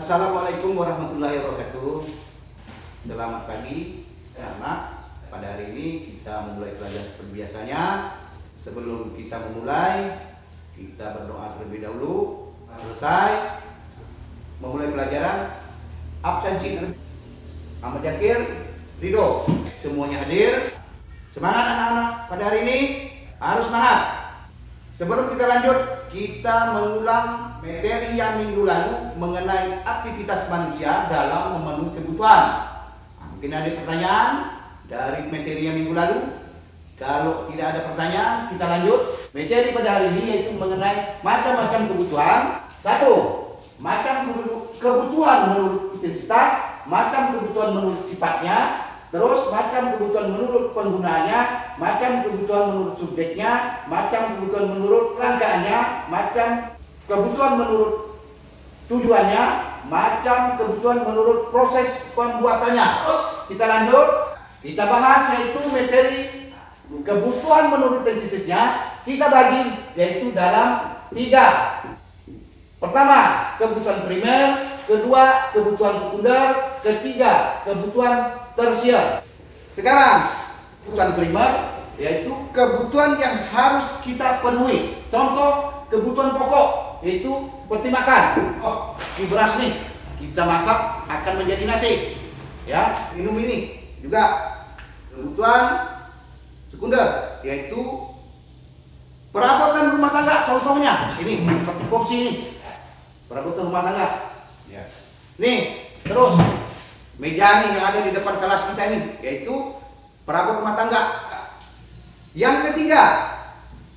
Assalamualaikum warahmatullahi wabarakatuh. Selamat pagi anak. Pada hari ini kita memulai pelajaran seperti biasanya. Sebelum kita memulai, kita berdoa terlebih dahulu. Selesai memulai pelajaran, absensi Ahmad Zakir, Ridho, semuanya hadir. Semangat anak-anak, pada hari ini harus semangat. Sebelum kita lanjut, kita mengulang materi yang minggu lalu mengenai aktivitas manusia dalam memenuhi kebutuhan. Mungkin ada pertanyaan dari materi yang minggu lalu. Kalau tidak ada pertanyaan, kita lanjut. Materi pada hari ini yaitu mengenai macam-macam kebutuhan. Satu, macam kebutuhan menurut intensitas, macam kebutuhan menurut sifatnya, terus macam kebutuhan menurut penggunanya, macam kebutuhan menurut subjeknya, macam kebutuhan menurut rangkaannya, macam kebutuhan menurut tujuannya, macam kebutuhan menurut proses pembuatannya. Terus kita lanjut, kita bahas yaitu materi kebutuhan menurut intensitasnya. Kita bagi yaitu dalam 3. Pertama, kebutuhan primer, kedua, kebutuhan sekunder, ketiga, kebutuhan tersier. Sekarang, kebutuhan primer yaitu kebutuhan yang harus kita penuhi. Contoh kebutuhan pokok yaitu seperti makan. Oh, ini beras nih, kita masak akan menjadi nasi. Ya, minum ini juga. Kebutuhan sekunder yaitu perabotan rumah tangga. Contohnya ini seperti kursi ini, perabotan rumah tangga. Ya. Nih, terus meja nih yang ada di depan kelas kita ini yaitu perabot rumah tangga. Yang ketiga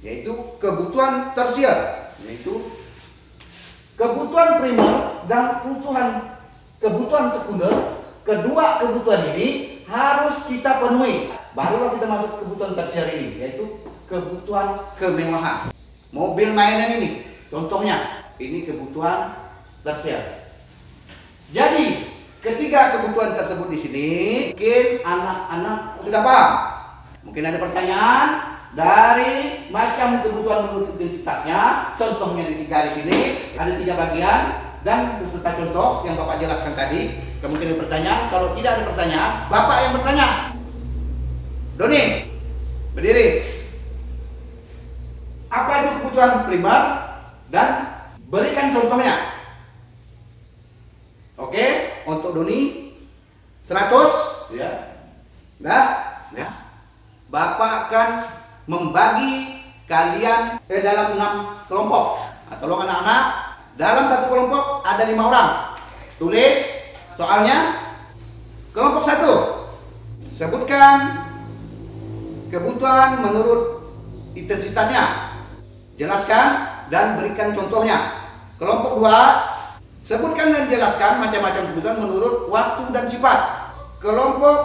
yaitu kebutuhan tersier, yaitu kebutuhan primer dan kebutuhan sekunder. Kedua kebutuhan ini harus kita penuhi. Barulah kita masuk kebutuhan tersier ini, yaitu kebutuhan kemewahan. Mobil mainan ini, contohnya ini kebutuhan tersier. Jadi ketiga kebutuhan tersebut di sini, mungkin anak-anak sudah paham. Mungkin ada pertanyaan dari macam kebutuhan menurut intensitasnya. Contohnya di sini ada 3 bagian dan beserta contoh yang Bapak jelaskan tadi. Kemungkinan pertanyaan. Kalau tidak ada pertanyaan, Bapak yang bertanya. Doni, berdiri. Apa itu kebutuhan primer dan berikan contohnya. Oke, untuk Doni 100 ya. Nah, ya. Bapak akan membagi kalian ke dalam 6 kelompok. Nah, tolong anak-anak, dalam satu kelompok ada 5 orang. Tulis soalnya. Kelompok 1, sebutkan kebutuhan menurut intensitasnya. Jelaskan dan berikan contohnya. Kelompok 2, sebutkan dan jelaskan macam-macam kebutuhan menurut waktu dan sifat. Kelompok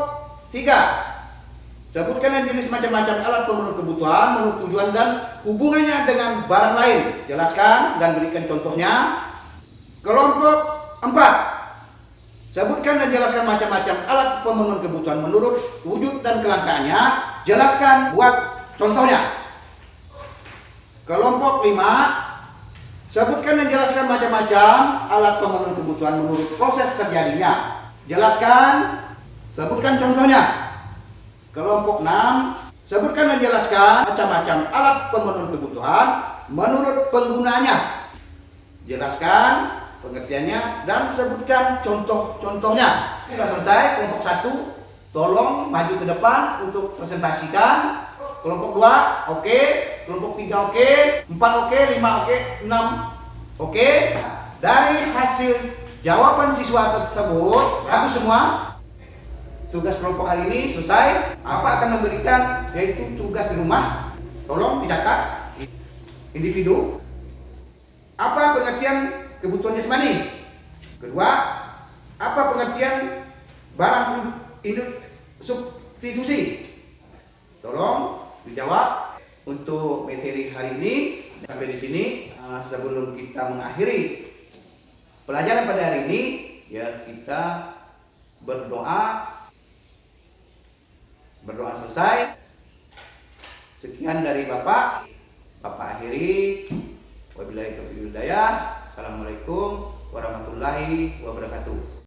3, sebutkan dan jenis macam-macam alat pemenuh kebutuhan menurut tujuan dan hubungannya dengan barang lain. Jelaskan dan berikan contohnya. Kelompok 4, sebutkan dan jelaskan macam-macam alat pemenuhan kebutuhan menurut wujud dan kelangkaannya. Jelaskan, buat contohnya. Kelompok 5, sebutkan dan jelaskan macam-macam alat pemenuhan kebutuhan menurut proses terjadinya. Jelaskan, sebutkan contohnya. Kelompok 6, sebutkan dan jelaskan macam-macam alat pemenuhan kebutuhan menurut penggunanya. Jelaskan pengertiannya dan sebutkan contoh-contohnya. Sudah selesai kelompok 1, tolong maju ke depan untuk presentasikan. Kelompok 2, oke. Kelompok 3, oke. 4, oke. 5, oke. 6, oke. Dari hasil jawaban siswa tersebut, bagus semua. Tugas kelompok hari ini selesai. Apa akan memberikan yaitu tugas di rumah. Tolong dicatat. Individu. Apa pengertian kebutuhan jasmani? Kedua, apa pengertian barang substitusi? Tolong dijawab. Untuk materi hari ini sampai di sini. Sebelum kita mengakhiri pelajaran pada hari ini, ya kita berdoa selesai. Sekian dari Bapak akhiri. Wabillahi taufiq wal hidayah. Assalamualaikum warahmatullahi wabarakatuh.